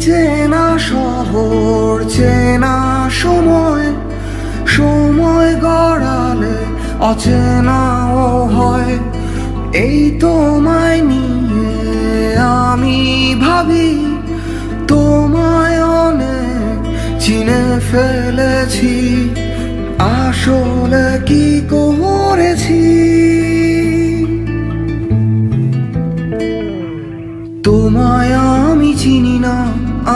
চেনা শহর চেনা সময়, সময় গড়ালে অচেনাও হয়। এই তোমায় নিয়ে আমি ভাবি, তোমায় অনেক চিনে ফেলেছি, আসলে কি করেছি। তোমায় আমি চিনি না,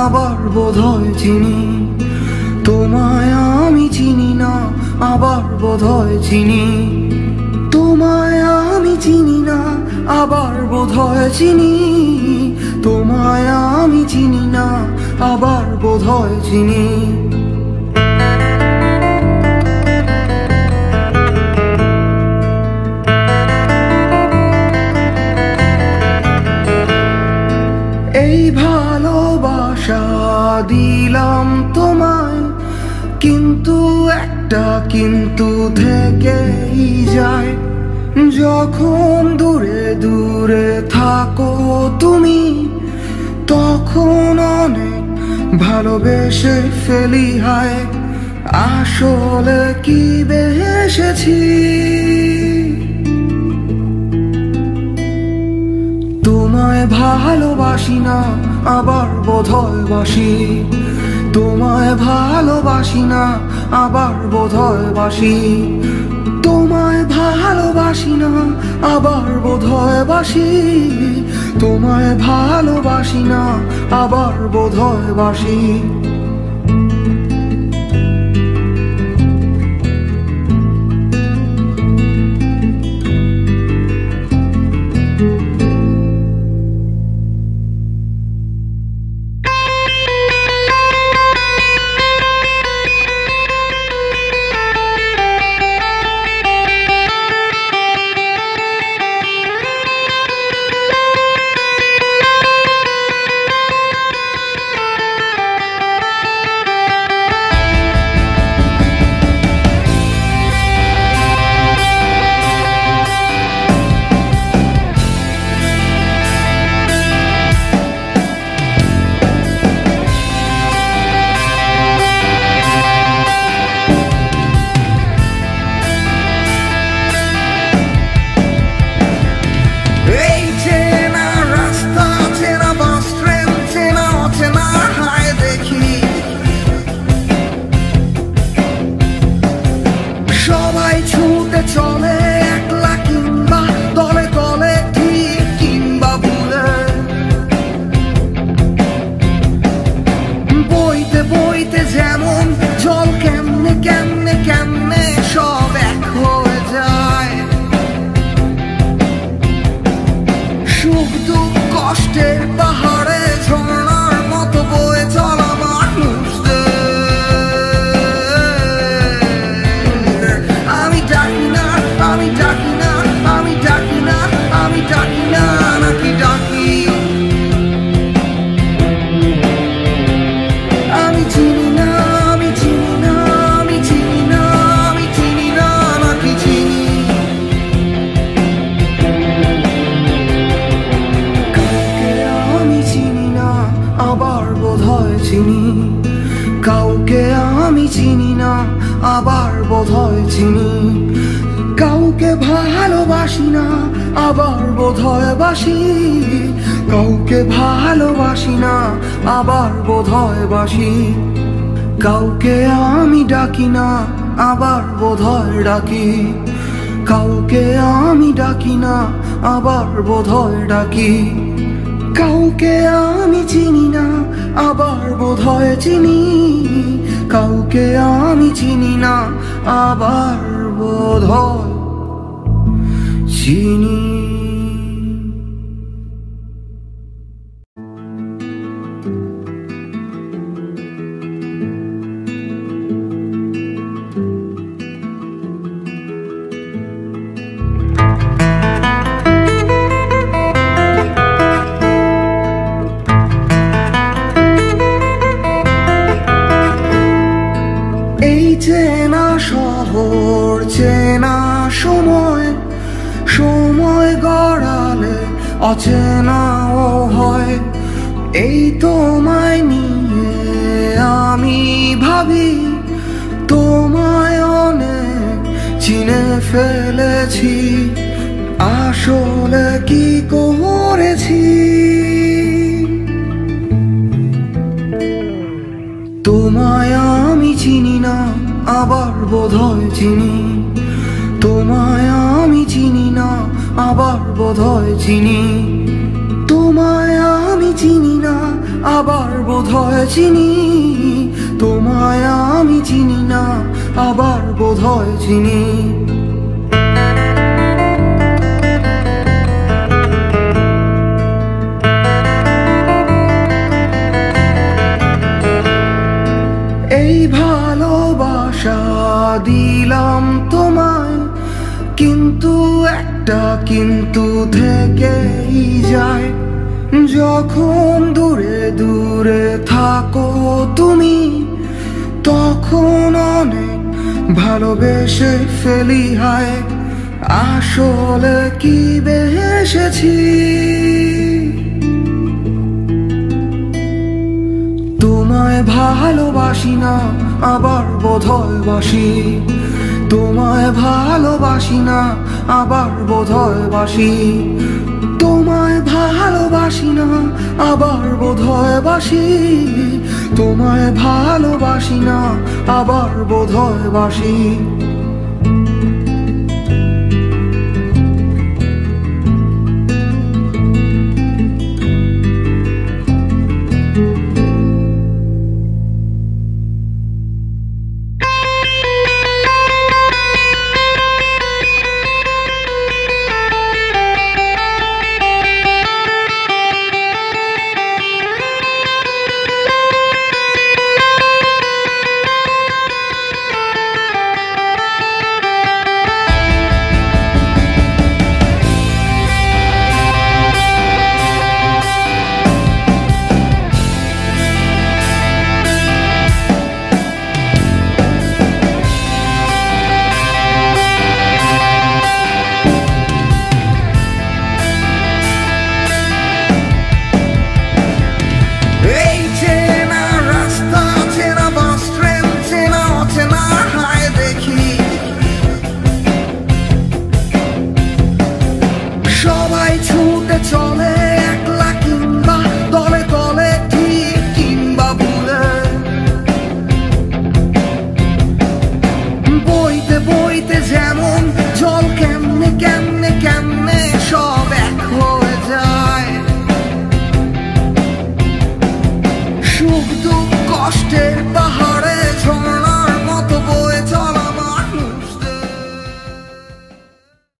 আবার বোধহয় চিনি। তোমায় আমি চিনি না, আবার বোধহয় চিনি। তোমায় আমি চিনি না, আবার বোধহয় চিনি। তোমায় আমি চিনি না, আবার বোধহয় চিনি। এই ভালোবাসা দিলাম তোমায়, কিন্তু একটা কিন্তু থেকেই যায়। যখন দূরে দূরে থাকো তুমি, তখন অনেক ভালোবেসে ফেলি হায়। আসলে কি বেসেছি। তোমায় ভালোবাসি না, আবার বোধহয় বাসি। তোমায় ভালোবাসি না, আবার বোধহয় বাসি। তোমায় ভালোবাসি না, আবার বোধহয় বাসি। তোমায় ভালোবাসি না, আবার বোধহয় বাসি। চলে একলা কিংবা দলে দলে, ঠিক কিংবা ভুলে। বইতে বইতে যেমন জল, কেমনে কেমনে কেমনে সব এক হয়ে যায়। সুখ দুঃখ কষ্টের পাহাড়ে ঝর্ণার মতো বয়ে চলা মানুষদের। আমি ডাকি না, আমি ডাকি না, আমি ডাকি না, আমি ডাকি না, নাকি ডাকি। আমি চিনি না, আমি চিনি না, আমি চিনি না, আমি চিনি না, নাকি চিনি। কাউকে আমি চিনি না, আবার বোধহয় চিনি। কাউকে আমি চিনি না, আবার বোধহয় চিনি। কাউকে ভালোবাসি না, আবার বোধহয় বাসি। কাউকে ভালোবাসি না, আবার বোধহয় বাসি। কাউকে আমি ডাকি না, আবার বোধহয় ডাকি। কাউকে আমি ডাকি না, আবার বোধহয় ডাকি। কাউকে আমি চিনি না, আবার বোধহয় চিনি। কাউকে আমি চিনি না, আবার বোধহয় চিনি। এই চেনা শহর চেনা সময়, সময় গড়ালে অচেনাও হয়। এই তোমায় নিয়ে আমি ভাবি, তোমায় অনেক চিনে ফেলেছি, আসলে কি করেছি। তোমায় আমি চিনি না, আবার বোধহয় চিনি। তোমায় আমি চিনি না, আবার বোধহয় চিনি। তোমায় আমি চিনি না, আবার বোধহয় চিনি। তোমায় আমি চিনি না, আবার বোধহয় চিনি। এই ভালোবাসা দিলাম তোমায়, কিন্তু একটা কিন্তু থেকেই যায়। যখন দূরে দূরে থাকো তুমি, তখন অনেক ভালোবেসে ফেলি হায়, আসলে কি বেসেছি। তোমায় ভালোবাসি না, আবার বোধহয় বাসি। তোমায় ভালোবাসি না, আবার বোধহয় বাসি। তোমায় ভালোবাসি না, আবার বোধহয় বাসি। তোমায় ভালোবাসি না, আবার বোধহয় বাসি। সবাই ছুটে চলে একলা কিংবা দলে দলে, ঠিক কিংবা ভুলে। বইতে বইতে যেমন জল কেমনে কেমনে কেমনে সব এক হয়ে যায়। সুখ দুঃখ কষ্টের পাহাড়